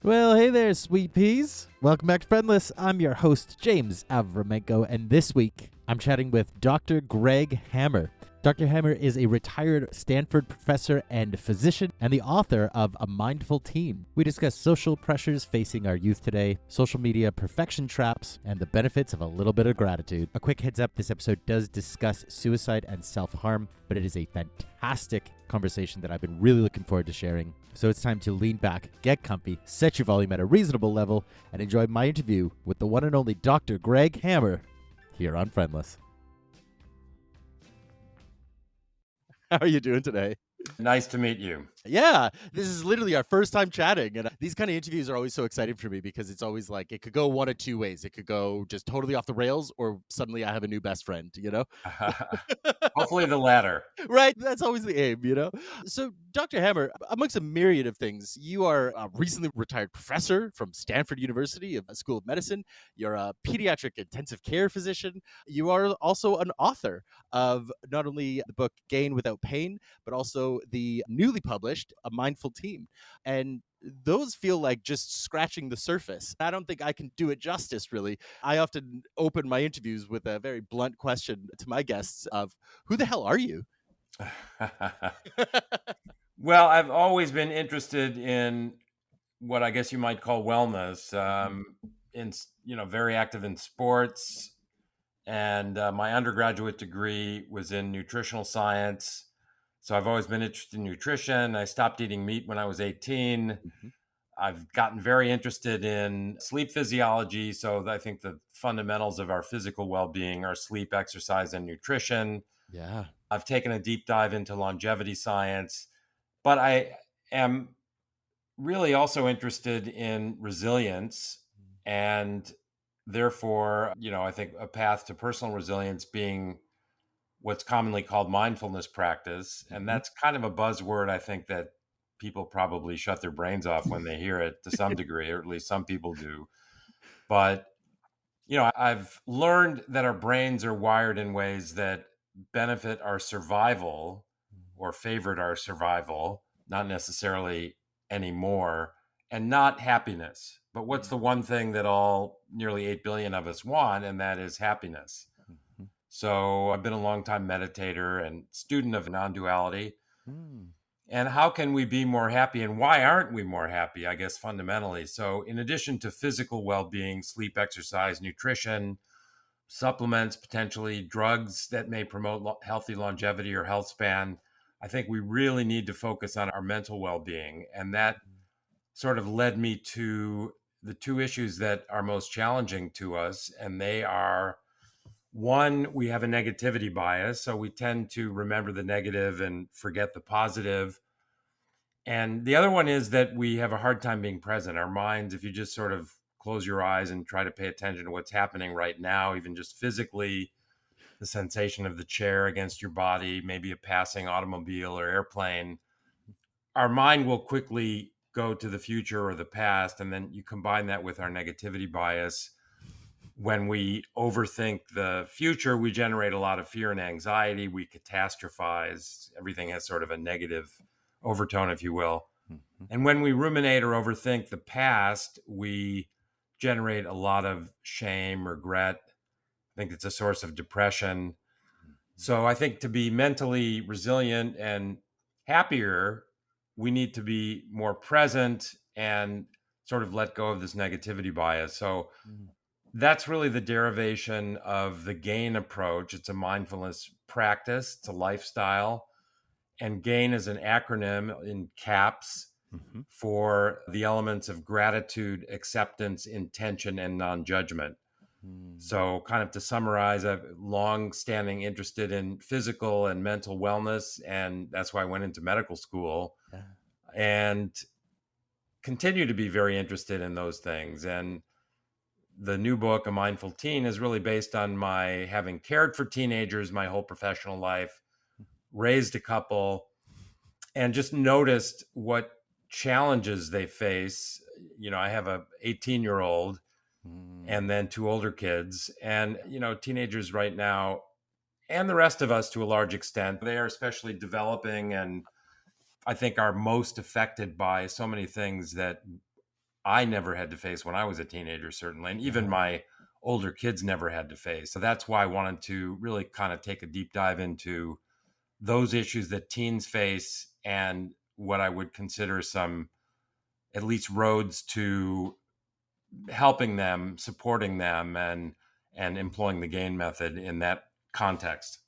Well, hey there, sweet peas. Welcome back to Friendless. I'm your host, James Avramenko, and this week I'm chatting with Dr. Greg Hammer. Dr. Hammer is a retired Stanford professor and physician and the author of A Mindful Teen. We discuss social pressures facing our youth today, social media perfection traps, and the benefits of a little bit of gratitude. A quick heads up, this episode does discuss suicide and self-harm, but it is a fantastic conversation that I've been really looking forward to sharing. So it's time to lean back, get comfy, set your volume at a reasonable level, and enjoy my interview with the one and only Dr. Greg Hammer here on Friendless. How are you doing today? Nice to meet you. Yeah, this is literally our first time chatting. And these kind of interviews are always so exciting for me because it's always like it could go one of two ways. It could go just totally off the rails, or suddenly I have a new best friend, Hopefully the latter. Right? That's always the aim. So, Dr. Hammer, amongst a myriad of things, you are a recently retired professor from Stanford University of School of Medicine. You're a pediatric intensive care physician. You are also an author of not only the book Gain Without Pain, but also the newly published A Mindful Teen. And those feel like just scratching the surface. I don't think I can do it justice, really. I often open my interviews with a very blunt question to my guests of, who the hell are you? Well, I've always been interested in what I guess you might call wellness. Very active in sports, and my undergraduate degree was in nutritional science. So I've always been interested in nutrition. I stopped eating meat when I was 18. Mhm. I've gotten very interested in sleep physiology. So I think the fundamentals of our physical well-being are sleep, exercise, and nutrition. Yeah. I've taken a deep dive into longevity science, but I am really also interested in resilience, and therefore, I think a path to personal resilience being what's commonly called mindfulness practice. And that's kind of a buzzword, I think, that people probably shut their brains off when they hear it to some degree, or at least some people do. But, I've learned that our brains are wired in ways that benefit our survival or favored our survival, not necessarily anymore, and not happiness. But what's the one thing that all nearly 8 billion of us want, and that is happiness. So I've been a long time meditator and student of non-duality. And how can we be more happy, and why aren't we more happy, I guess, fundamentally? So in addition to physical well-being, sleep, exercise, nutrition, supplements, potentially drugs that may promote healthy longevity or health span, I think we really need to focus on our mental well-being. And that sort of led me to the two issues that are most challenging to us. And they are, one, we have a negativity bias. So we tend to remember the negative and forget the positive. And the other one is that we have a hard time being present. Our minds, if you just sort of close your eyes and try to pay attention to what's happening right now, even just physically, the sensation of the chair against your body, maybe a passing automobile or airplane, our mind will quickly go to the future or the past. And then you combine that with our negativity bias. When we overthink the future, we generate a lot of fear and anxiety. We catastrophize. Everything has sort of a negative overtone, if you will. And when we ruminate or overthink the past, we generate a lot of shame, regret. I think it's a source of depression. So I think to be mentally resilient and happier, we need to be more present and sort of let go of this negativity bias. So that's really the derivation of the GAIN approach. It's a mindfulness practice, it's a lifestyle. And GAIN is an acronym in caps for the elements of gratitude, acceptance, intention, and non-judgment. So kind of to summarize, I'm long-standing interested in physical and mental wellness, and that's why I went into medical school and continue to be very interested in those things. And the new book, A Mindful Teen, is really based on my having cared for teenagers my whole professional life, raised a couple, and just noticed what challenges they face. I have a 18-year-old and then two older kids, and teenagers right now, and the rest of us to a large extent, they are especially developing and I think are most affected by so many things that I never had to face when I was a teenager, certainly, and even Yeah. my older kids never had to face. So that's why I wanted to really kind of take a deep dive into those issues that teens face and what I would consider some at least roads to helping them, supporting them, and employing the gain method in that context.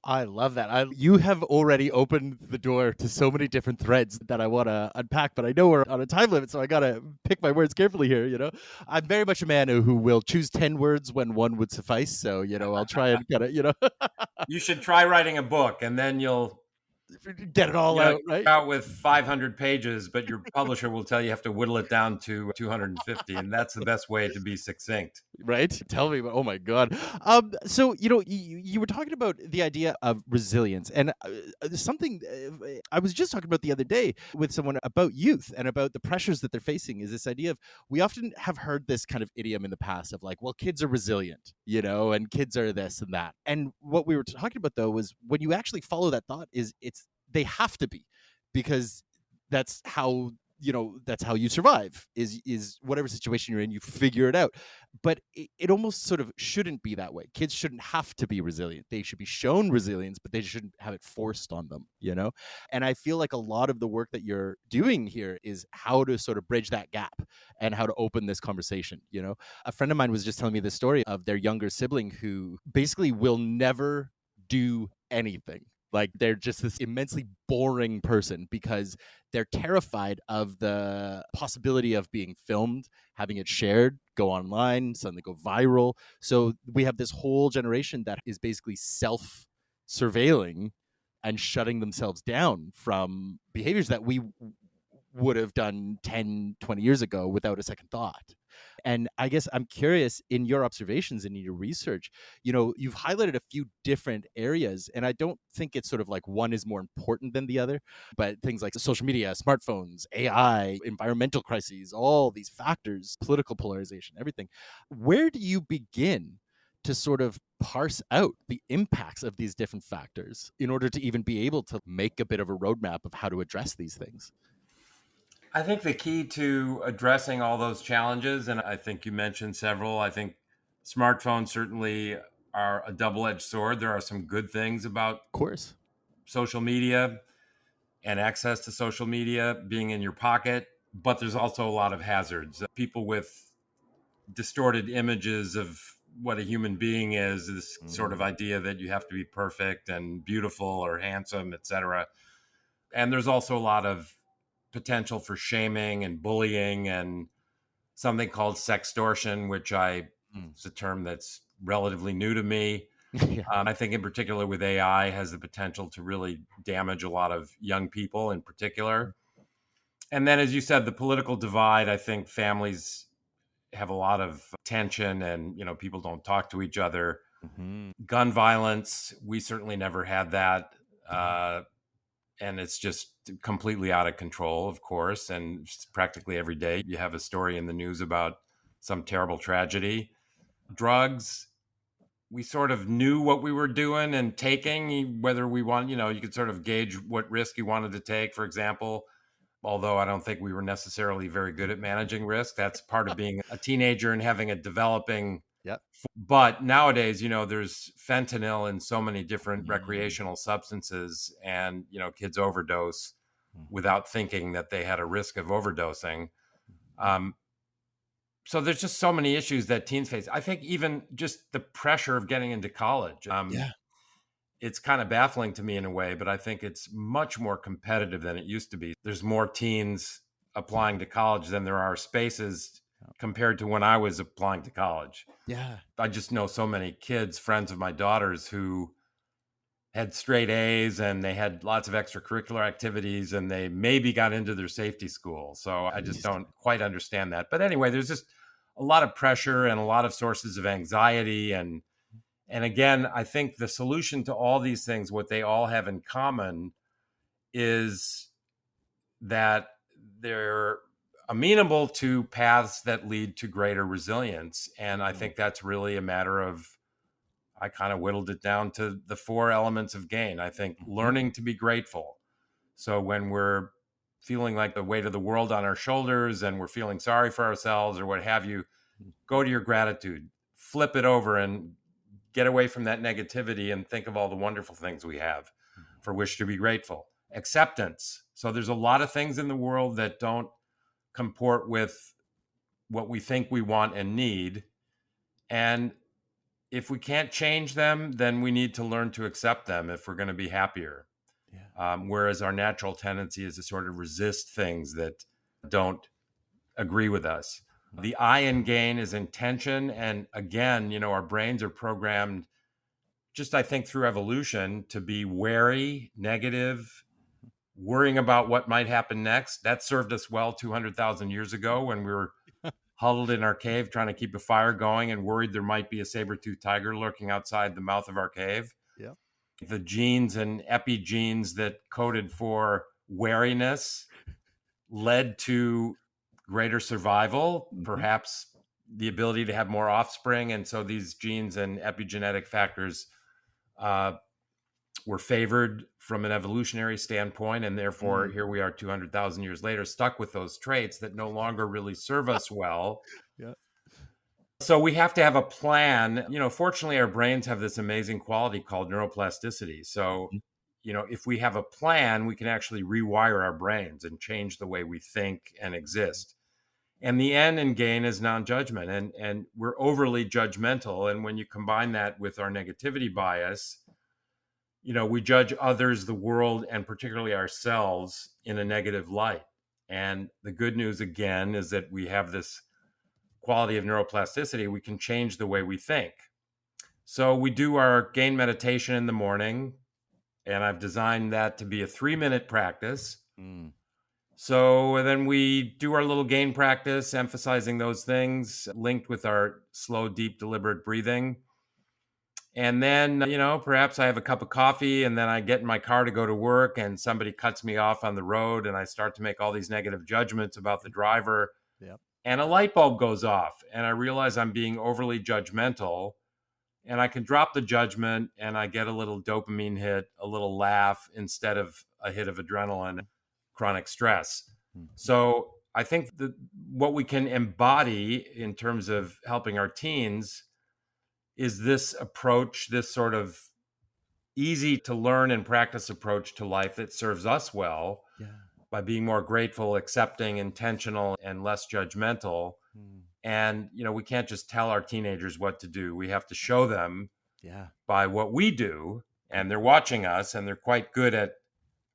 I love that. You have already opened the door to so many different threads that I want to unpack, but I know we're on a time limit, so I got to pick my words carefully here. I'm very much a man who will choose 10 words when one would suffice. So, I'll try and kind of, You should try writing a book, and then you'll get it all out, right? out with 500 pages, but your publisher will tell you have to whittle it down to 250, and that's the best way to be succinct. Right? Tell me about. Oh my god. So you were talking about the idea of resilience, and something I was just talking about the other day with someone about youth and about the pressures that they're facing. Is this idea of we often have heard this kind of idiom in the past of like, well, kids are resilient, and kids are this and that. And what we were talking about though was when you actually follow that thought, is it's they have to be because that's how that's how you survive is whatever situation you're in, you figure it out. But it almost sort of shouldn't be that way. Kids shouldn't have to be resilient. They should be shown resilience, but they shouldn't have it forced on them. And I feel like a lot of the work that you're doing here is how to sort of bridge that gap and how to open this conversation. A friend of mine was just telling me the story of their younger sibling who basically will never do anything. Like they're just this immensely boring person because they're terrified of the possibility of being filmed, having it shared, go online, suddenly go viral. So we have this whole generation that is basically self surveilling and shutting themselves down from behaviors that we would have done 10, 20 years ago without a second thought. And I guess I'm curious in your observations and in your research, you've highlighted a few different areas, and I don't think it's sort of like one is more important than the other, but things like social media, smartphones, AI, environmental crises, all these factors, political polarization, everything. Where do you begin to sort of parse out the impacts of these different factors in order to even be able to make a bit of a roadmap of how to address these things? I think the key to addressing all those challenges, and I think you mentioned several, I think smartphones certainly are a double edged sword. There are some good things about Of course. social media and access to social media being in your pocket, but there's also a lot of hazards. People with distorted images of what a human being is, this sort of Mm. idea that you have to be perfect and beautiful or handsome, etc. And there's also a lot of potential for shaming and bullying and something called sextortion, which Mm. it's a term that's relatively new to me. Yeah. I think in particular with AI has the potential to really damage a lot of young people in particular. And then, as you said, the political divide, I think families have a lot of tension and, people don't talk to each other. Mhm. Gun violence, we certainly never had that. And it's just completely out of control, of course. And practically every day you have a story in the news about some terrible tragedy. Drugs, we sort of knew what we were doing and taking, whether we want, you could sort of gauge what risk you wanted to take, for example. Although I don't think we were necessarily very good at managing risk. That's part of being a teenager and having a developing. Yep. But nowadays, there's fentanyl in so many different Mm. recreational substances, and, kids overdose Mhm. without thinking that they had a risk of overdosing. Um, so there's just so many issues that teens face. I think even just the pressure of getting into college. Yeah. It's kind of baffling to me in a way, but I think it's much more competitive than it used to be. There's more teens applying to college than there are spaces compared to when I was applying to college. Yeah. I just know so many kids, friends of my daughter's, who had straight A's and they had lots of extracurricular activities and they maybe got into their safety school. So I just Jeez. don't quite understand that. But anyway, there's just a lot of pressure and a lot of sources of anxiety. And again, I think the solution to all these things, what they all have in common is that they're amenable to paths that lead to greater resilience. And I Mm. think that's really a matter of, I kind of whittled it down to the four elements of gain. I think Mhm. learning to be grateful. So when we're feeling like the weight of the world on our shoulders and we're feeling sorry for ourselves or what have you, go to your gratitude, flip it over and get away from that negativity and think of all the wonderful things we have for which to be grateful. Acceptance. So there's a lot of things in the world that don't comport with what we think we want and need. And if we can't change them, then we need to learn to accept them if we're going to be happier. Whereas our natural tendency is to sort of resist things that don't agree with us. The I in gain is intention. And again, our brains are programmed, just I think through evolution, to be wary, negative, worrying about what might happen next. That served us well 200,000 years ago when we were huddled in our cave trying to keep a fire going and worried there might be a saber-toothed tiger lurking outside the mouth of our cave. Yeah. The genes and epigenes that coded for wariness led to greater survival, perhaps the ability to have more offspring. And so these genes and epigenetic factors were favored from an evolutionary standpoint. And therefore, here we are 200,000 years later, stuck with those traits that no longer really serve us well. Yeah. So we have to have a plan. Fortunately, our brains have this amazing quality called neuroplasticity. So, if we have a plan, we can actually rewire our brains and change the way we think and exist. And the end and gain is non-judgment. And we're overly judgmental. And when you combine that with our negativity bias, we judge others, the world, and particularly ourselves in a negative light. And the good news, again, is that we have this quality of neuroplasticity. We can change the way we think. So we do our gain meditation in the morning, and I've designed that to be a 3-minute practice. So then we do our little gain practice, emphasizing those things linked with our slow, deep, deliberate breathing. And then, perhaps I have a cup of coffee and then I get in my car to go to work and somebody cuts me off on the road and I start to make all these negative judgments about the driver. Yep. And a light bulb goes off and I realize I'm being overly judgmental, and I can drop the judgment and I get a little dopamine hit, a little laugh instead of a hit of adrenaline, chronic stress. So I think that what we can embody in terms of helping our teens is this approach, this sort of easy to learn and practice approach to life that serves us well by being more grateful, accepting, intentional, and less judgmental. And, we can't just tell our teenagers what to do. We have to show them by what we do. And they're watching us and they're quite good at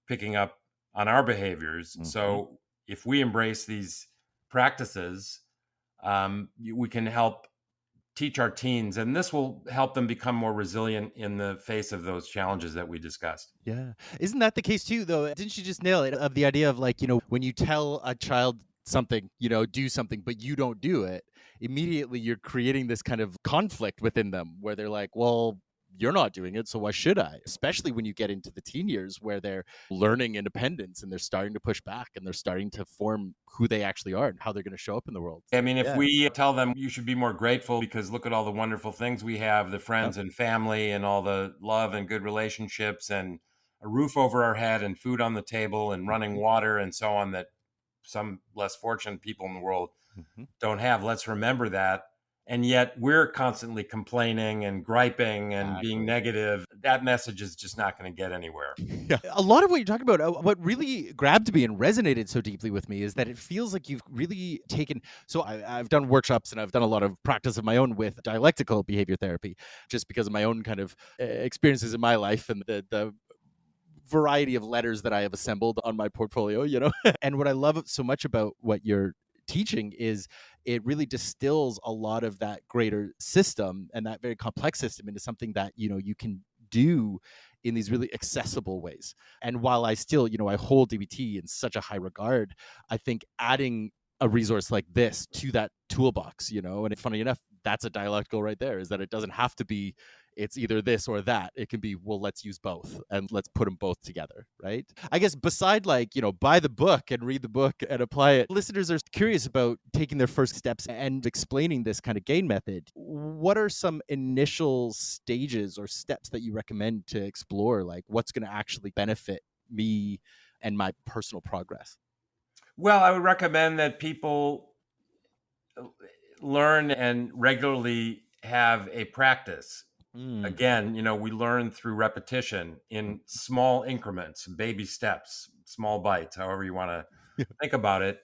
picking up on our behaviors. So if we embrace these practices, we can help teach our teens, and this will help them become more resilient in the face of those challenges that we discussed. Yeah. Isn't that the case too, though? Didn't you just nail it, of the idea of like, when you tell a child something, do something, but you don't do it, immediately you're creating this kind of conflict within them where they're like, well, you're not doing it, so why should I? Especially when you get into the teen years where they're learning independence and they're starting to push back and they're starting to form who they actually are and how they're going to show up in the world. I mean, if we tell them you should be more grateful because look at all the wonderful things we have, the friends and family and all the love and good relationships and a roof over our head and food on the table and running water and so on, that some less fortunate people in the world don't have. Let's remember that. And yet we're constantly complaining and griping and being negative. That message is just not going to get anywhere. Yeah. A lot of what you're talking about, what really grabbed me and resonated so deeply with me is that it feels like you've really taken, so I've done workshops and I've done a lot of practice of my own with dialectical behavior therapy, just because of my own kind of experiences in my life and the variety of letters that I have assembled on my portfolio, And what I love so much about what you're teaching is it really distills a lot of that greater system and that very complex system into something that you can do in these really accessible ways. And while I still I hold DBT in such a high regard, I think adding a resource like this to that toolbox, and funny enough, that's a dialectical right there, is that it doesn't have to be it's either this or that. It can be, well, let's use both and let's put them both together, right? I guess beside buy the book and read the book and apply it, listeners are curious about taking their first steps and explaining this kind of gain method. What are some initial stages or steps that you recommend to explore? Like what's going to actually benefit me and my personal progress? Well, I would recommend that people learn and regularly have a practice. Mm. Again, we learn through repetition in small increments, baby steps, small bites, however you want to Yeah. think about it.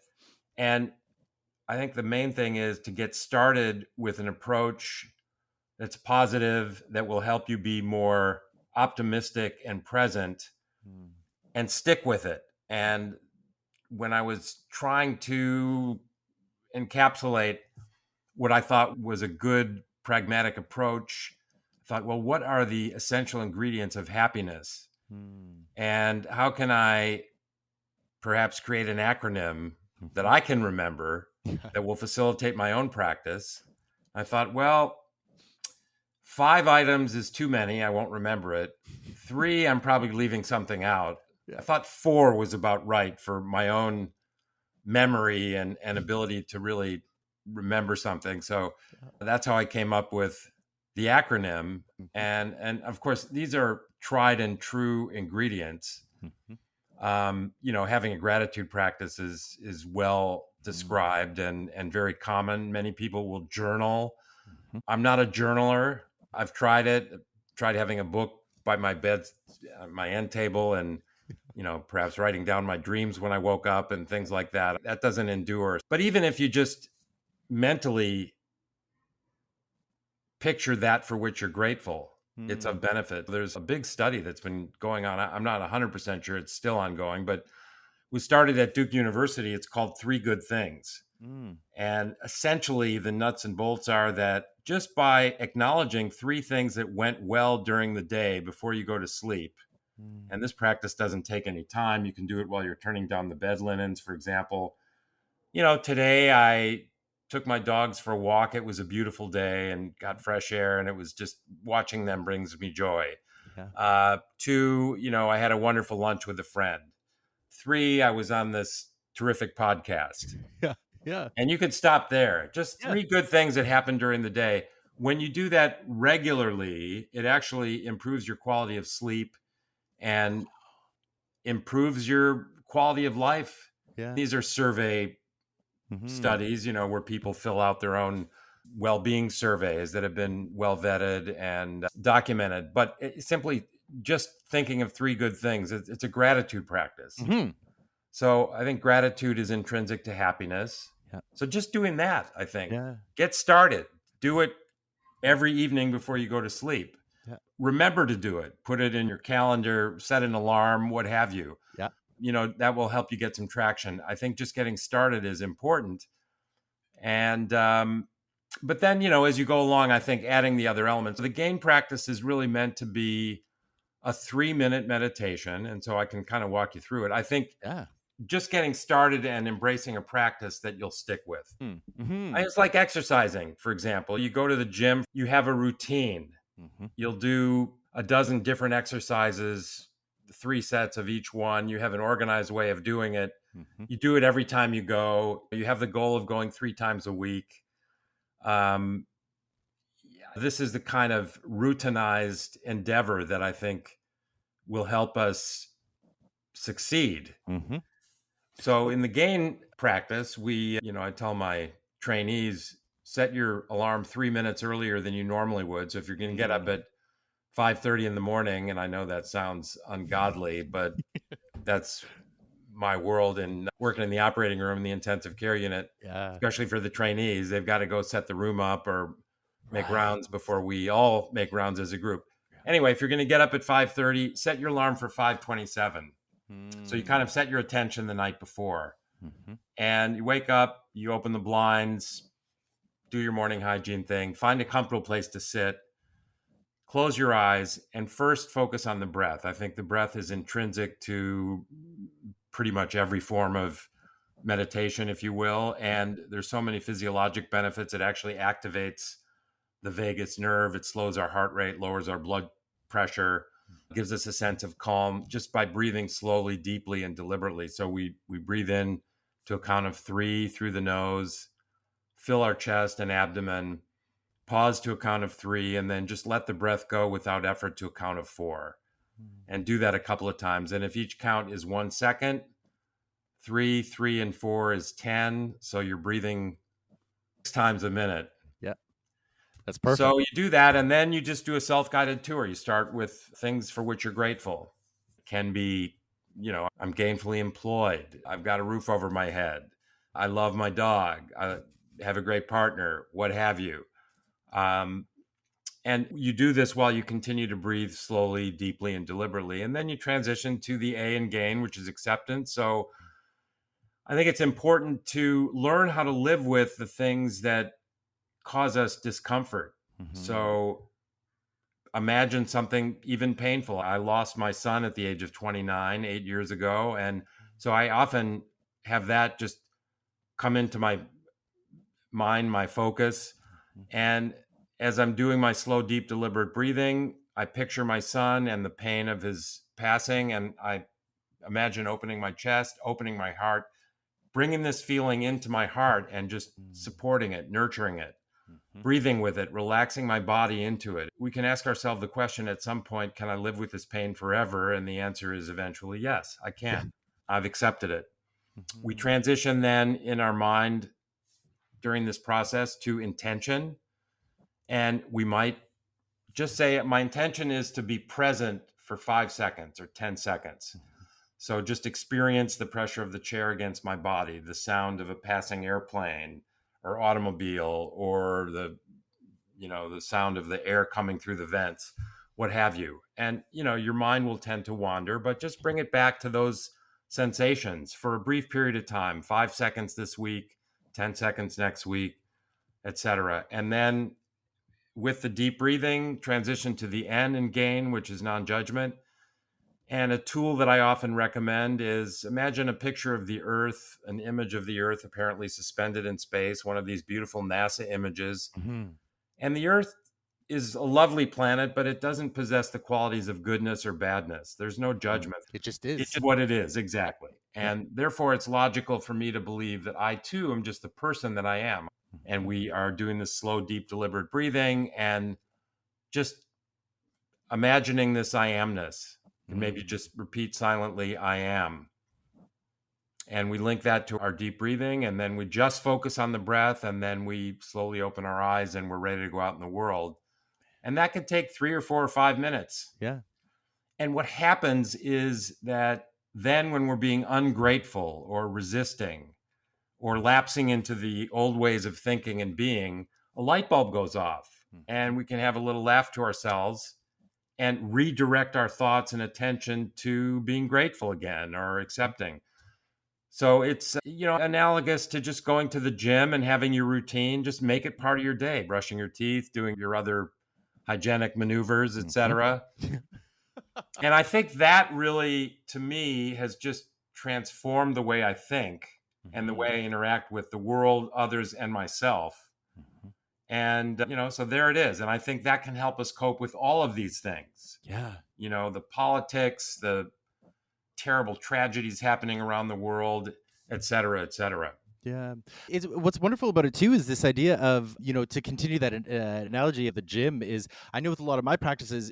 And I think the main thing is to get started with an approach that's positive, that will help you be more optimistic and present, Mm. and stick with it. And when I was trying to encapsulate what I thought was a good pragmatic approach, I thought, well, what are the essential ingredients of happiness? Mm. And how can I perhaps create an acronym that Mhm. I can remember Yeah. that will facilitate my own practice? I thought, well, 5 items is too many. I won't remember it. 3, I'm probably leaving something out. Yeah. I thought 4 was about right for my own memory and ability to really remember something. So Yeah. that's how I came up with the acronym. Mhm. And of course, these are tried and true ingredients. Mhm. Having a gratitude practice is well Mm. described and very common. Many people will journal. Mhm. I'm not a journaler. I've tried it. Tried having a book by my bed, my end table, and perhaps writing down my dreams when I woke up and things like that. That doesn't endure. But even if you just mentally picture that for which you're grateful, it's Mm. of benefit. There's a big study that's been going on. I'm not 100% sure it's still ongoing, but we started at Duke University. It's called Three Good Things. Mm. And essentially, the nuts and bolts are that just by acknowledging 3 things that went well during the day before you go to sleep, Mm. and this practice doesn't take any time. You can do it while you're turning down the bed linens, for example. Today I took my dogs for a walk. It was a beautiful day and got fresh air, and it was just watching them brings me joy. Yeah. 2, I had a wonderful lunch with a friend. 3, I was on this terrific podcast. Yeah. Yeah. And you could stop there. Just Yeah. 3 good things that happened during the day. When you do that regularly, it actually improves your quality of sleep and improves your quality of life. Yeah. These are survey Mhm. studies, where people fill out their own well-being surveys that have been well vetted and documented. But simply just thinking of 3 good things, it's a gratitude practice. Mhm. So I think gratitude is intrinsic to happiness. Yeah. So just doing that, I think, Yeah. get started. Do it every evening before you go to sleep. Yeah. Remember to do it. Put it in your calendar, set an alarm, what have you. Yeah. That will help you get some traction. I think just getting started is important. And but then, as you go along, I think adding the other elements. The gain practice is really meant to be a 3-minute meditation, and so I can kind of walk you through it. I think Yeah. just getting started and embracing a practice that you'll stick with. Mm. Mhm. It's like exercising, for example. You go to the gym, you have a routine. Mhm. You'll do a dozen different exercises, 3 sets of each one. You have an organized way of doing it. Mhm. You do it every time you go. You have the goal of going 3 times a week. Um, this is the kind of routinized endeavor that I think will help us succeed. Mhm. So in the gain practice, I tell my trainees, set your alarm 3 minutes earlier than you normally would. So if you're going to get up Mm. at 5:30 in the morning, and I know that sounds ungodly, but that's my world and working in the operating room, the intensive care unit, Yeah. especially for the trainees, they've got to go set the room up or make Right. rounds before we all make rounds as a group. Yeah. Anyway, if you're going to get up at 5:30, set your alarm for 5:27. So you kind Mm. of set your attention the night before. Mhm. And you wake up, you open the blinds, do your morning hygiene thing, find a comfortable place to sit, close your eyes, and first focus on the breath. I think the breath is intrinsic to pretty much every form of meditation, if you will. And there's so many physiologic benefits. It actually activates the vagus nerve, it slows our heart rate, lowers our blood pressure, gives us a sense of calm just by breathing slowly, deeply, and deliberately. So we breathe in to a count of 3 through the nose, fill our chest and abdomen, pause to a count of 3, and then just let the breath go without effort to a count of 4. Mm. And do that a couple of times. And if each count is 1 second, 3 and 4 is 10. So you're breathing 6 times a minute. Yeah. That's perfect. So you do that, and then you just do a self-guided tour. You start with things for which you're grateful. It can be, I'm gainfully employed. I've got a roof over my head. I love my dog. I have a great partner, what have you. And you do this while you continue to breathe slowly, deeply, and deliberately. And then you transition to the A in gain, which is acceptance. So I think it's important to learn how to live with the things that cause us discomfort. So imagine something even painful. I lost my son at the age of 29, 8 years ago. And so I often have that just come into my mind, my focus. And as I'm doing my slow, deep, deliberate breathing, I picture my son and the pain of his passing. And I imagine opening my chest, opening my heart, bringing this feeling into my heart and just supporting it, nurturing it, breathing with it, relaxing my body into it. We can ask ourselves the question at some point, can I live with this pain forever? And the answer is eventually yes, I can. I've accepted it. We transition then in our mind during this process to intention. And we might just say, my intention is to be present for 5 seconds or 10 seconds. So just experience the pressure of the chair against my body, the sound of a passing airplane or automobile, or the sound of the air coming through the vents, what have you. And, your mind will tend to wander, but just bring it back to those sensations for a brief period of time, 5 seconds this week, 10 seconds next week, etc. And then with the deep breathing, transition to the N in gain, which is non-judgment. And a tool that I often recommend is imagine a picture of the Earth, an image of the Earth apparently suspended in space, one of these beautiful NASA images. And the Earth is a lovely planet, but it doesn't possess the qualities of goodness or badness. There's no judgment. It just is. It's just what it is, exactly. And therefore, it's logical for me to believe that I, too, am just the person that I am. And we are doing this slow, deep, deliberate breathing and just imagining this I amness. And maybe just repeat silently, I am. And we link that to our deep breathing, and then we just focus on the breath, and then we slowly open our eyes and we're ready to go out in the world. And that can take 3 or 4 or 5 minutes. Yeah. And what happens is that then when we're being ungrateful or resisting or lapsing into the old ways of thinking and being, a light bulb goes off and we can have a little laugh to ourselves and redirect our thoughts and attention to being grateful again or accepting. So it's, analogous to just going to the gym and having your routine. Just make it part of your day, brushing your teeth, doing your other hygienic maneuvers, etc. And I think that really, to me, has just transformed the way I think and the way I interact with the world, others, and myself. And, so there it is. And I think that can help us cope with all of these things. Yeah. The politics, the terrible tragedies happening around the world, et cetera, et cetera. Yeah. What's wonderful about it too is this idea of, to continue that analogy of the gym is, I know with a lot of my practices,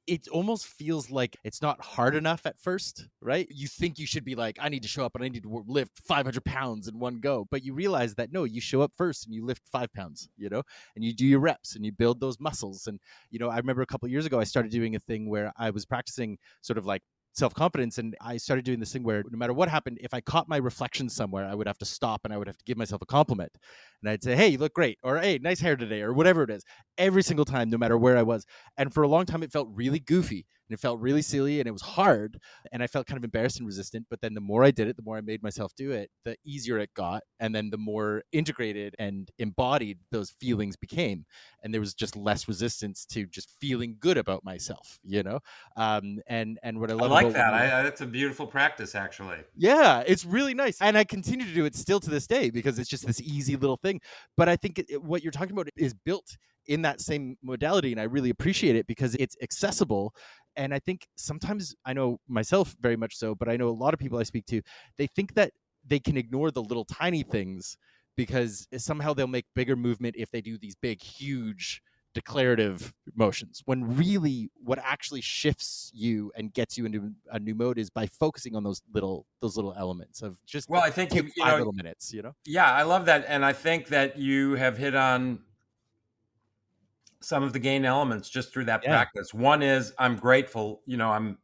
it almost feels like it's not hard enough at first, right? You think you should be like, I need to show up and I need to lift 500 pounds in one go. But you realize that, no, you show up first and you lift 5 pounds, and you do your reps and you build those muscles. And, I remember a couple of years ago, I started doing a thing where I was practicing sort of like self-confidence, and I started doing this thing where no matter what happened, if I caught my reflection somewhere, I would have to stop and I would have to give myself a compliment, and I'd say, hey, you look great, or hey, nice hair today, or whatever it is, every single time, no matter where I was. And for a long time it felt really goofy and it felt really silly and it was hard and I felt kind of embarrassed and resistant. But then the more I did it, the more I made myself do it, the easier it got, and then the more integrated and embodied those feelings became, and there was just less resistance to just feeling good about myself. And what I I love like about that. That's a beautiful practice, actually. yeah, it's really nice. And I continue to do it still to this day because it's just this easy little thing. But I think what you're talking about is built in that same modality. And I really appreciate it because it's accessible. And I think sometimes, I know myself very much so, but I know a lot of people I speak to, they think that they can ignore the little tiny things because somehow they'll make bigger movement if they do these big, huge declarative motions, when really what actually shifts you and gets you into a new mode is by focusing on those little elements of just Well, I think take you 5 know, little minutes, you know? yeah, I love that, and I think that you have hit on some of the gain elements just through that Yeah. practice. One is I'm grateful, I'm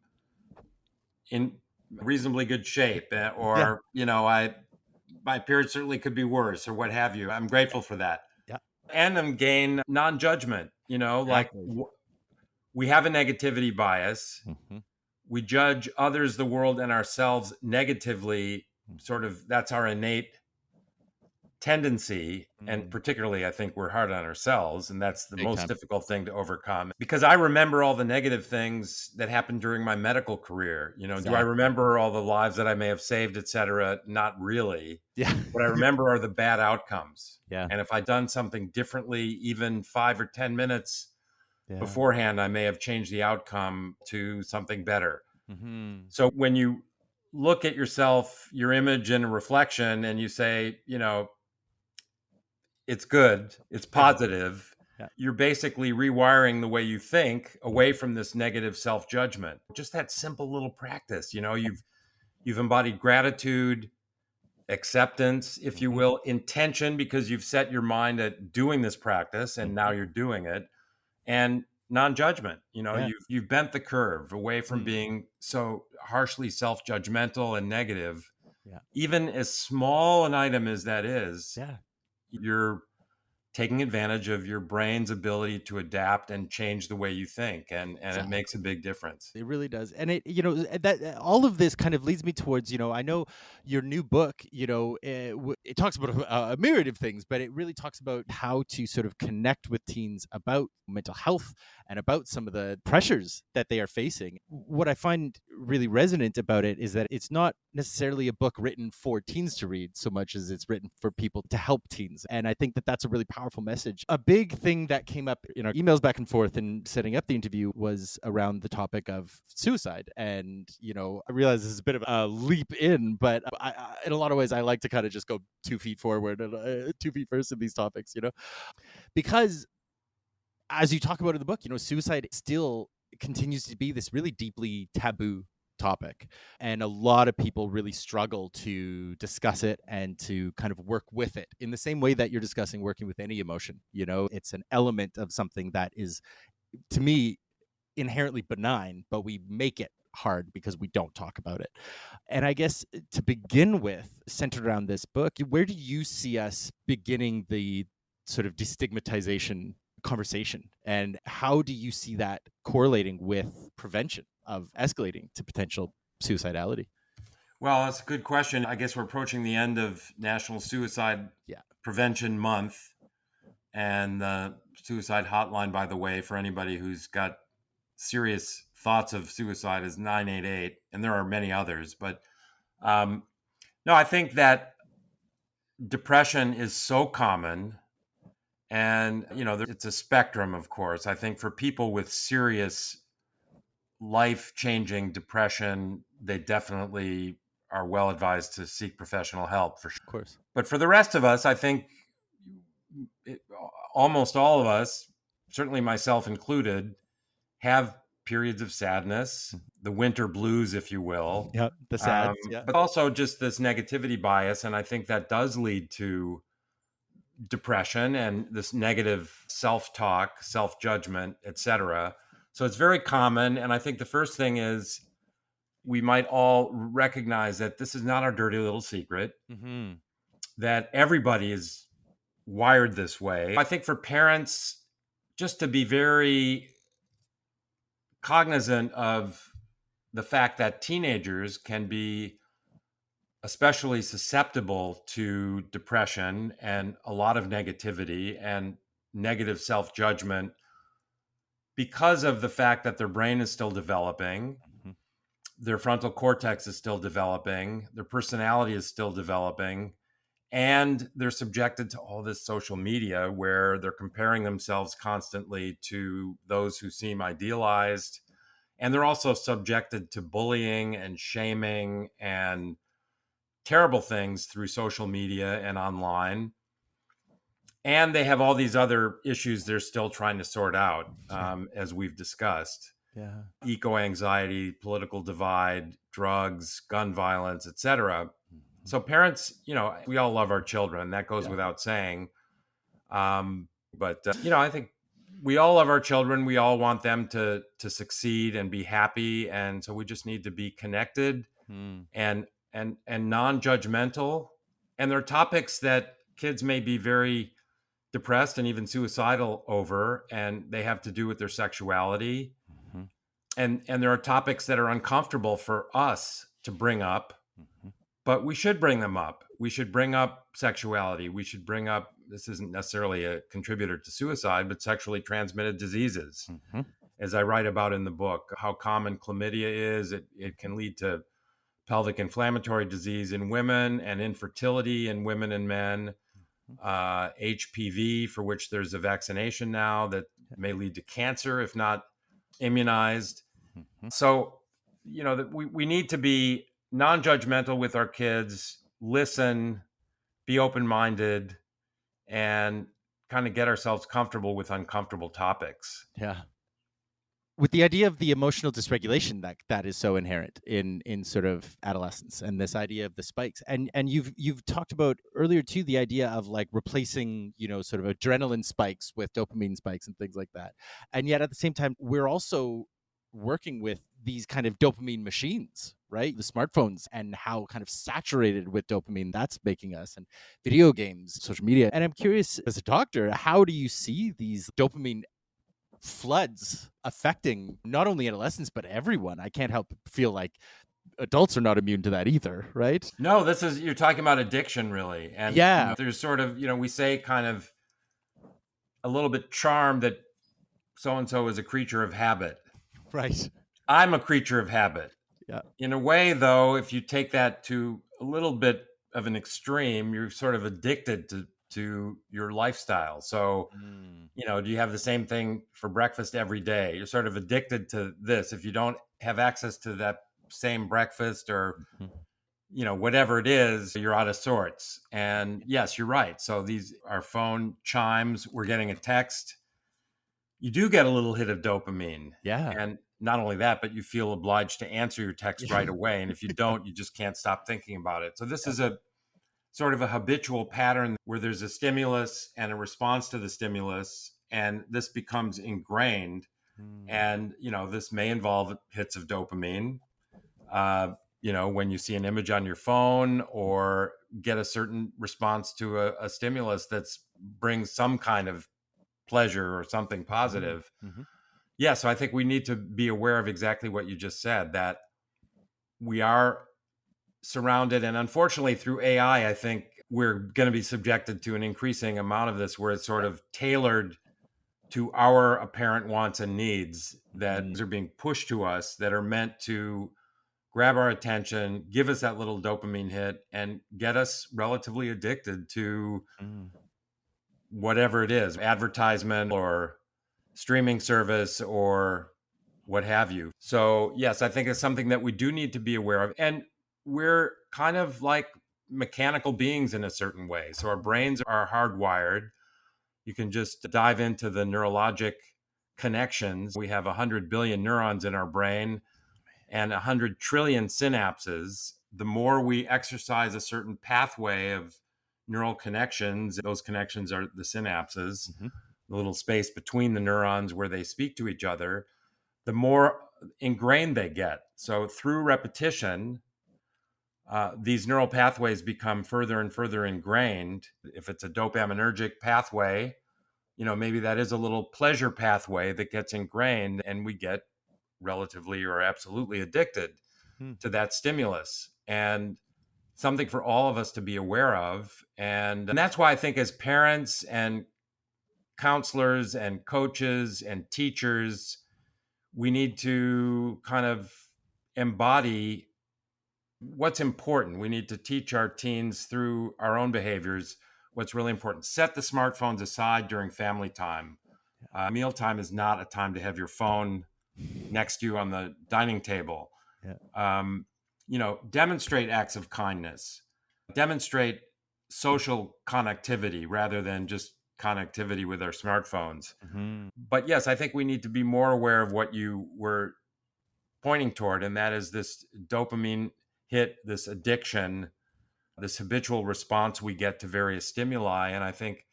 in reasonably good shape, Yeah. or I my period certainly could be worse, or what have you. I'm grateful for that, Yeah. and I'm gain non-judgment. Like Exactly. we have a negativity bias. Mhm. We judge others, the world, and ourselves negatively. Mm. Sort of that's our innate tendency, and Mm. particularly I think we're hard on ourselves, and that's the Big most time. difficult thing to overcome, because I remember all the negative things that happened during my medical career. Do I Exactly. remember all the lives that I may have saved, etc.? Not really. Yeah. What I remember are the bad outcomes, Yeah. and if I'd done something differently, even 5 or 10 minutes Yeah. beforehand, I may have changed the outcome to something better. Mhm. So when you look at yourself, your image in a reflection, and you say, it's good, it's Yeah. positive, Yeah. you're basically rewiring the way you think away from this negative self-judgment. Just that simple little practice, you've embodied gratitude, acceptance, if you Mhm. will, intention, because you've set your mind at doing this practice and now Mhm. you're doing it, and non-judgment. Yeah. You've bent the curve away from Mm. being so harshly self-judgmental and negative. Yeah. Even as small an item as that is, Yeah. you're taking advantage of your brain's ability to adapt and change the way you think, and it makes a Exactly. big difference. It really does. And that all of this kind of leads me towards, I know your new book, it talks about a myriad of things, but it really talks about how to sort of connect with teens about mental health and about some of the pressures that they are facing. What I find really resonant about it is that it's not necessarily a book written for teens to read so much as it's written for people to help teens. And I think that that's a really powerful message. A big thing that came up in our emails back and forth in setting up the interview was around the topic of suicide. And, I realize this is a bit of a leap in, but in a lot of ways, I like to kind of just go 2 feet forward and 2 feet first in these topics, because as you talk about in the book, suicide still continues to be this really deeply taboo topic. And a lot of people really struggle to discuss it and to kind of work with it in the same way that you're discussing working with any emotion. It's an element of something that is, to me, inherently benign, but we make it hard because we don't talk about it. And I guess to begin with, centered around this book, where do you see us beginning the sort of destigmatization conversation? And how do you see that correlating with prevention of escalating to potential suicidality? Well, that's a good question. I guess we're approaching the end of National Suicide Yeah, Prevention Month, and the suicide hotline, by the way, for anybody who's got serious thoughts of suicide, is 988, and there are many others. But um, no, I think that depression is so common, and it's a spectrum, of course. I think for people with serious life-changing depression, they definitely are well advised to seek professional help, for sure. of course. But for the rest of us, I think it, almost all of us, certainly myself included, have periods of sadness, the winter blues, if you will, Yeah, the sads. Yeah, but also just this negativity bias. And I think that does lead to depression and this negative self-talk, self-judgment, etc. So it's very common. And I think the first thing is we might all recognize that this is not our dirty little secret, mm-hmm. that everybody is wired this way. I think for parents, just to be very cognizant of the fact that teenagers can be especially susceptible to depression and a lot of negativity and negative self judgment because of the fact that their brain is still developing, Mm-hmm. their frontal cortex is still developing, their personality is still developing, and they're subjected to all this social media where they're comparing themselves constantly to those who seem idealized. And they're also subjected to bullying and shaming and terrible things through social media and online. And they have all these other issues they're still trying to sort out, as we've discussed. Yeah. Eco-anxiety, political divide, drugs, gun violence, etc. Mhm. So parents, we all love our children. That goes Yeah. without saying. But I think we all love our children. We all want them to succeed and be happy, and so we just need to be connected Mm. and non-judgmental. And there are topics that kids may be very depressed and even suicidal over, and they have to do with their sexuality. Mhm. And there are topics that are uncomfortable for us to bring up, Mhm. but we should bring them up. We should bring up sexuality. We should bring up, this isn't necessarily a contributor to suicide, but sexually transmitted diseases. Mhm. As I write about in the book, how common chlamydia is. It can lead to pelvic inflammatory disease in women and infertility in women and men. HPV, for which there's a vaccination now that may lead to cancer if not immunized. Mhm. So, that we need to be non-judgmental with our kids, listen, be open-minded, and kind of get ourselves comfortable with uncomfortable topics. Yeah. With the idea of the emotional dysregulation that is so inherent in sort of adolescence, and this idea of the spikes, and you've talked about earlier too, the idea of like replacing, sort of adrenaline spikes with dopamine spikes and things like that. And yet at the same time, we're also working with these kind of dopamine machines, right? The smartphones, and how kind of saturated with dopamine that's making us, and video games, social media. And I'm curious, as a doctor, how do you see these dopamine floods affecting not only adolescents but everyone? I can't help but feel like adults are not immune to that either, right? No, you're talking about addiction, really. And, Yeah. there's sort of, we say kind of a little bit charm that so and so is a creature of habit. Right. I'm a creature of habit. Yeah. In a way, though, if you take that to a little bit of an extreme, you're sort of addicted to your lifestyle. So, Mm. do you have the same thing for breakfast every day? You're sort of addicted to this. If you don't have access to that same breakfast, or, Mhm. whatever it is, you're out of sorts. And yes, you're right. So our phone chimes, we're getting a text, you do get a little hit of dopamine. Yeah. And not only that, but you feel obliged to answer your text Yeah. right away. And if you don't, you just can't stop thinking about it. So this is a sort of a habitual pattern where there's a stimulus and a response to the stimulus, and this becomes ingrained. Mm. And, this may involve hits of dopamine. When you see an image on your phone or get a certain response to a stimulus that brings some kind of pleasure or something Mhm. positive. Mhm. Yeah, so I think we need to be aware of exactly what you just said, that we are surrounded, and unfortunately through AI, I think we're going to be subjected to an increasing amount of this, where it's sort of tailored to our apparent wants and needs that Mhm. are being pushed to us, that are meant to grab our attention, give us that little dopamine hit, and get us relatively addicted to Mm. whatever it is, advertisement or streaming service or what have you. So, yes, I think it's something that we do need to be aware of. And we're kind of like mechanical beings in a certain way. So, our brains are hardwired. You can just dive into the neurologic connections. We have 100 billion neurons in our brain and 100 trillion synapses. The more we exercise a certain pathway of neural connections, those connections are the synapses, Mhm. the little space between the neurons where they speak to each other, the more ingrained they get. So through repetition, these neural pathways become further and further ingrained. If it's a dopaminergic pathway, maybe that is a little pleasure pathway that gets ingrained, and we get relatively or absolutely addicted Mm. to that stimulus. And something for all of us to be aware of. And that's why I think, as parents and counselors and coaches and teachers, we need to kind of embody what's important. We need to teach our teens through our own behaviors what's really important. Set the smartphones aside during family time. Mealtime is not a time to have your phone next to you on the dining table. Yeah. Um, demonstrate acts of kindness, demonstrate social connectivity rather than just connectivity with our smartphones. Mm-hmm. But yes, I think we need to be more aware of what you were pointing toward, and that is this dopamine hit, this addiction, this habitual response we get to various stimuli. And I think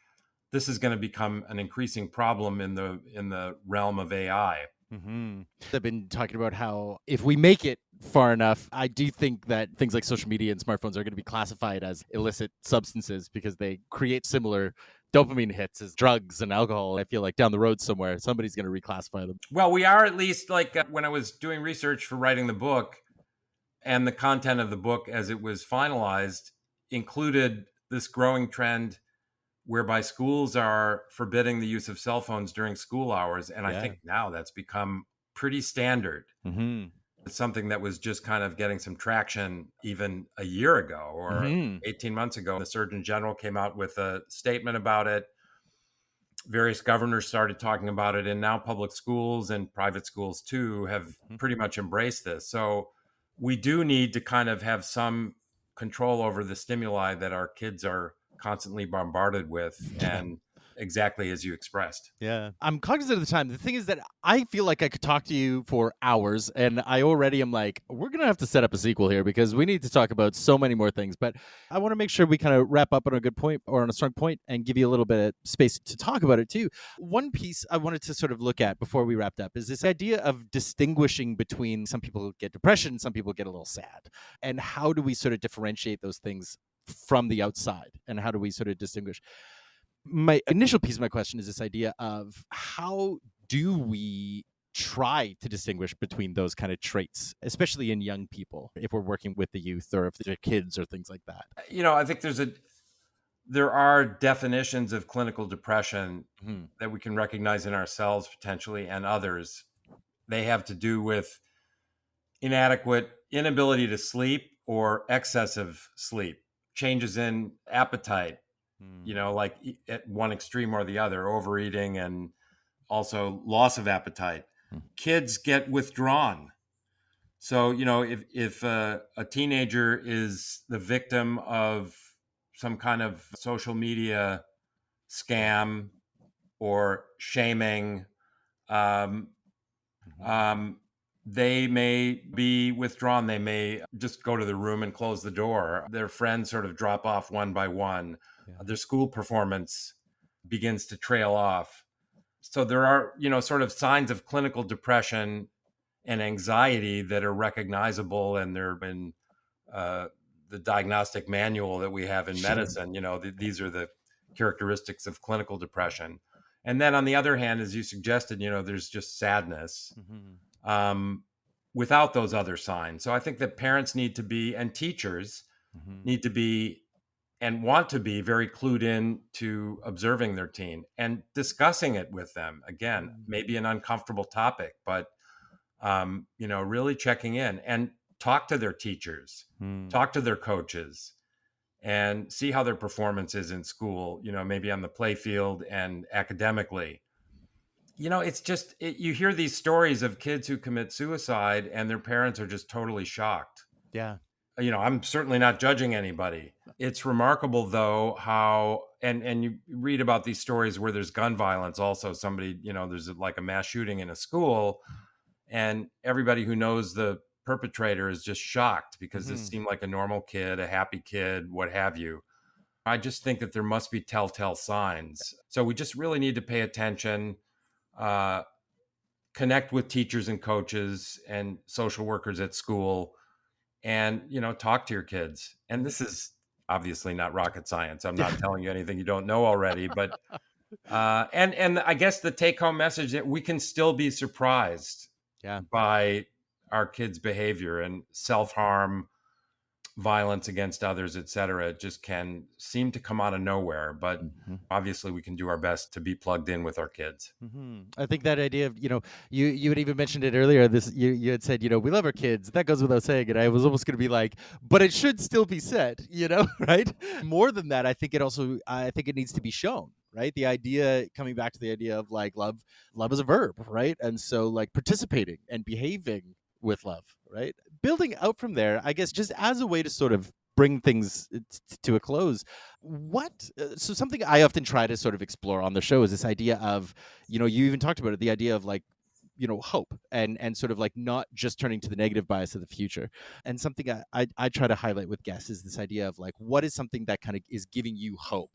this is going to become an increasing problem in the realm of AI. Mm-hmm. I've been talking about how if we make it far enough, I do think that things like social media and smartphones are going to be classified as illicit substances because they create similar dopamine hits as drugs and alcohol. I feel like down the road somewhere, somebody's going to reclassify them. Well, we are, at least, like when I was doing research for writing the book, and the content of the book as it was finalized included this growing trend whereby schools are forbidding the use of cell phones during school hours. And I Yeah. think now that's become pretty standard. Mm-hmm. It's something that was just kind of getting some traction even a year ago or Mm-hmm. 18 months ago. The Surgeon General came out with a statement about it. Various governors started talking about it, and now public schools and private schools too have pretty much embraced this. So we do need to kind of have some control over the stimuli that our kids are constantly bombarded with, Yeah. and exactly as you expressed. Yeah. I'm cognizant of the time. The thing is that I feel like I could talk to you for hours, and I already am like, we're going to have to set up a sequel here because we need to talk about so many more things. But I want to make sure we kind of wrap up on a good point or on a strong point and give you a little bit of space to talk about it too. One piece I wanted to sort of look at before we wrapped up is this idea of distinguishing between some people get depression, some people get a little sad. And how do we sort of differentiate those things from the outside? And how do we sort of distinguish? My initial piece of my question is this idea of how do we try to distinguish between those kind of traits, especially in young people, if we're working with the youth or if they're kids or things like that. I think there are definitions of clinical depression Mm-hmm. that we can recognize in ourselves potentially and others. They have to do with inadequate inability to sleep or excessive sleep, changes in appetite, like at one extreme or the other, overeating and also loss of appetite. Kids get withdrawn. So, if a teenager is the victim of some kind of social media scam or shaming, um, um, they may be withdrawn. They may just go to the room and close the door. Their friends sort of drop off one by one. Yeah. Their school performance begins to trail off. So there are, sort of signs of clinical depression and anxiety that are recognizable, and they're in uh, the diagnostic manual that we have in medicine. These are the characteristics of clinical depression. And then on the other hand, as you suggested, there's just sadness Mm-hmm. without those other signs. So I think that parents need to be, and teachers Mm-hmm. need to be, and want to be very clued in to observing their teen and discussing it with them. Again, maybe an uncomfortable topic, but really checking in, and talk to their teachers, talk to their coaches, and see how their performance is in school, maybe on the play field and academically. It's just, you hear these stories of kids who commit suicide and their parents are just totally shocked. Yeah. I'm certainly not judging anybody. It's remarkable, though, how, and you read about these stories where there's gun violence also. Somebody, there's like a mass shooting in a school, and everybody who knows the perpetrator is just shocked because this seemed like a normal kid, a happy kid, what have you. I just think that there must be telltale signs. So we just really need to pay attention, uh, connect with teachers and coaches and social workers at school, and talk to your kids. And this is obviously not rocket science. I'm not telling you anything you don't know already, but and I guess the take home message that we can still be surprised Yeah. by our kids' behavior, and self-harm, violence against others, etc. It just can seem to come out of nowhere, but obviously we can do our best to be plugged in with our kids. I think that idea of, you had even mentioned it earlier. This you had said, we love our kids. That goes without saying. And I was almost going to be like, but it should still be said, right? More than that, I think it needs to be shown, right? The idea, coming back to the idea of like love is a verb, right? And so like participating and behaving with love, right? Building out from there, I guess, just as a way to sort of bring things to a close. So something I often try to sort of explore on the show is this idea of, you even talked about it, the idea of like, hope and sort of like not just turning to the negative bias of the future. And something I try to highlight with guests is this idea of like, what is something that kind of is giving you hope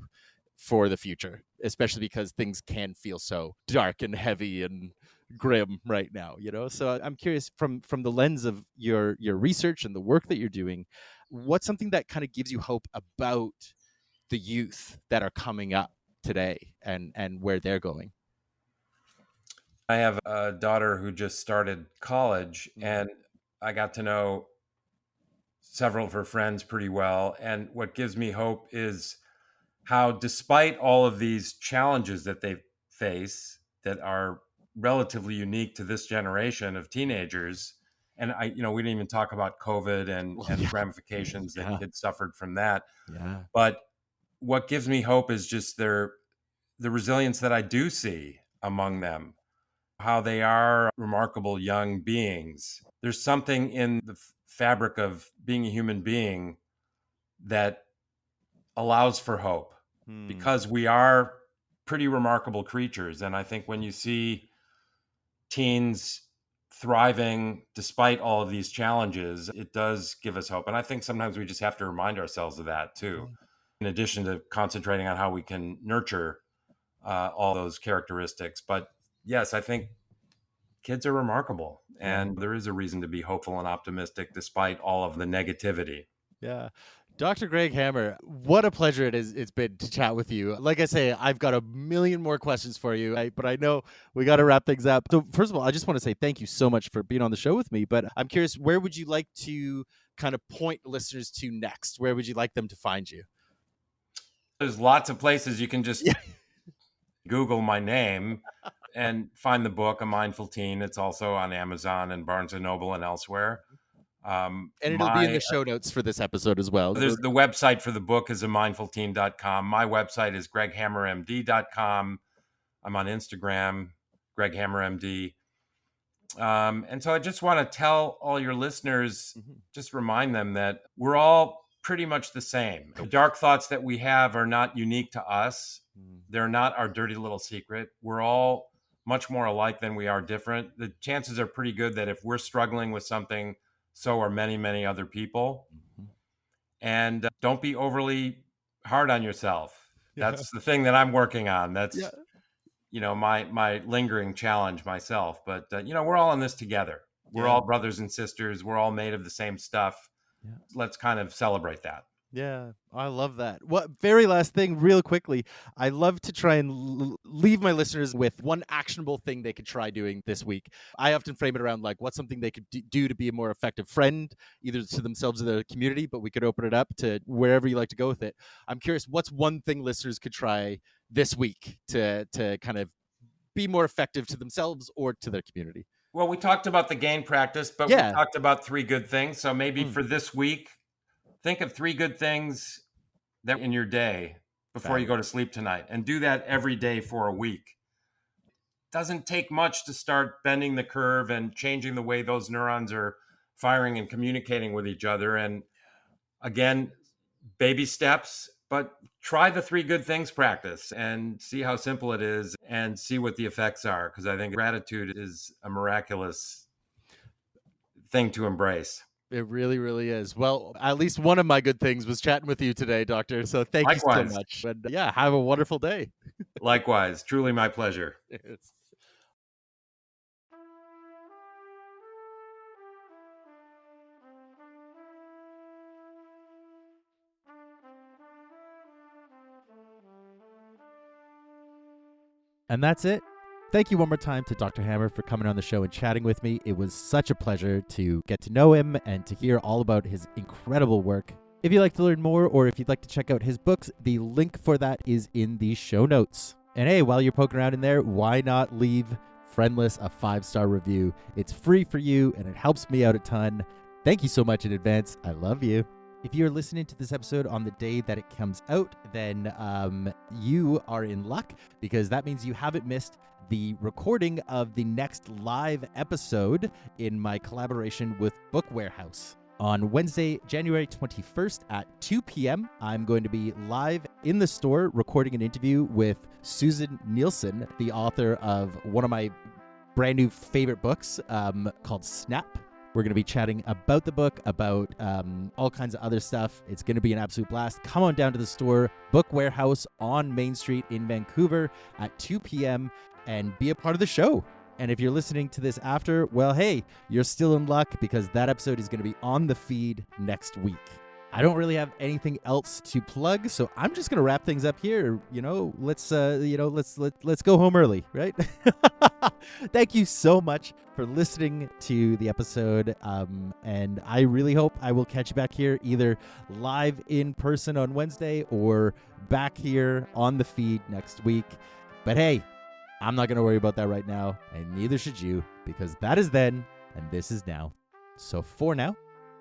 for the future, especially because things can feel so dark and heavy and grim right now, So I'm curious, from the lens of your research and the work that you're doing, what's something that kind of gives you hope about the youth that are coming up today and where they're going? I have a daughter who just started college, and I got to know several of her friends pretty well. And what gives me hope is how, despite all of these challenges that they face that are relatively unique to this generation of teenagers, and we didn't even talk about COVID and Well, and the yeah. ramifications that Yeah. kids suffered from that. Yeah. But what gives me hope is just the resilience that I do see among them, how they are remarkable young beings. There's something in the fabric of being a human being that allows for hope, Hmm. because we are pretty remarkable creatures. And I think when you see teens thriving despite all of these challenges, it does give us hope. And I think sometimes we just have to remind ourselves of that too, Yeah. in addition to concentrating on how we can nurture all those characteristics. But yes, I think kids are remarkable, Yeah. and there is a reason to be hopeful and optimistic despite all of the negativity. Yeah. Dr. Greg Hammer, what a pleasure it's been to chat with you. Like I say, I've got a million more questions for you, but I know we got to wrap things up. So first of all, I just want to say thank you so much for being on the show with me, but I'm curious, where would you like to kind of point listeners to next? Where would you like them to find you? There's lots of places you can just Yeah. Google my name and find the book, A Mindful Teen. It's also on Amazon and Barnes and Noble and elsewhere. And it'll be in My the show notes for this episode as well. There's the website for the book is amindfulteen.com. My website is greghammermd.com. I'm on Instagram, greghammermd. And so I just want to tell all your listeners, Mhm. just remind them that we're all pretty much the same. The dark thoughts that we have are not unique to us. Mm. They're not our dirty little secret. We're all much more alike than we are different. The chances are pretty good that if we're struggling with something, so are many, many other people. Mhm. And don't be overly hard on yourself. Yeah. That's the thing that I'm working on. Yeah. That's my lingering challenge myself. But we're all in this together. We're Yeah. all brothers and sisters. We're all made of the same stuff. Yeah. Let's kind of celebrate that. Yeah, I love that. What very last thing, real quickly, I love to try and leave my listeners with one actionable thing they could try doing this week. I often frame it around like what's something they could do to be a more effective friend, either to themselves or their community, but we could open it up to wherever you like to go with it. I'm curious, what's one thing listeners could try this week to kind of be more effective to themselves or to their community? Well, we talked about the gain practice, but we Yeah. talked about three good things. So maybe Mm, for this week, think of three good things that in your day before you go to fabulous. sleep tonight, and do that every day for a week. Doesn't take much to start bending the curve and changing the way those neurons are firing and communicating with each other. And again, baby steps, but try the three good things practice and see how simple it is and see what the effects are. Because I think gratitude is a miraculous thing to embrace. It really, really is. Well, at least one of my good things was chatting with you today, Doctor. So thank you so Likewise, much. And yeah, have a wonderful day. likewise, truly my pleasure. It's- And that's it. Thank you one more time to Dr. Hammer for coming on the show and chatting with me. It was such a pleasure to get to know him and to hear all about his incredible work. If you'd like to learn more or if you'd like to check out his books, the link for that is in the show notes. And hey, while you're poking around in there, why not leave Friendless a 5-star review? It's free for you and it helps me out a ton. Thank you so much in advance. I love you. If you're listening to this episode on the day that it comes out, then you are in luck because that means you haven't missed the recording of the next live episode in my collaboration with Book Warehouse. On Wednesday, January 21st at 2 p.m., I'm going to be live in the store recording an interview with Susan Nielsen, the author of one of my brand new favorite books called Snap. We're going to be chatting about the book, about all kinds of other stuff. It's going to be an absolute blast. Come on down to the store, Book Warehouse on Main Street in Vancouver at 2 p.m. and be a part of the show. And if you're listening to this after, well, hey, you're still in luck because that episode is going to be on the feed next week. I don't really have anything else to plug, so I'm just going to wrap things up here. Let's go home early, right? Thank you so much for listening to the episode, and I really hope I will catch you back here either live in person on Wednesday or back here on the feed next week. But hey, I'm not going to worry about that right now, and neither should you, because that is then, and this is now. So for now,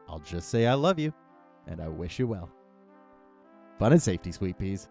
I'll just say I love you, and I wish you well. Fun and safety, sweet peas.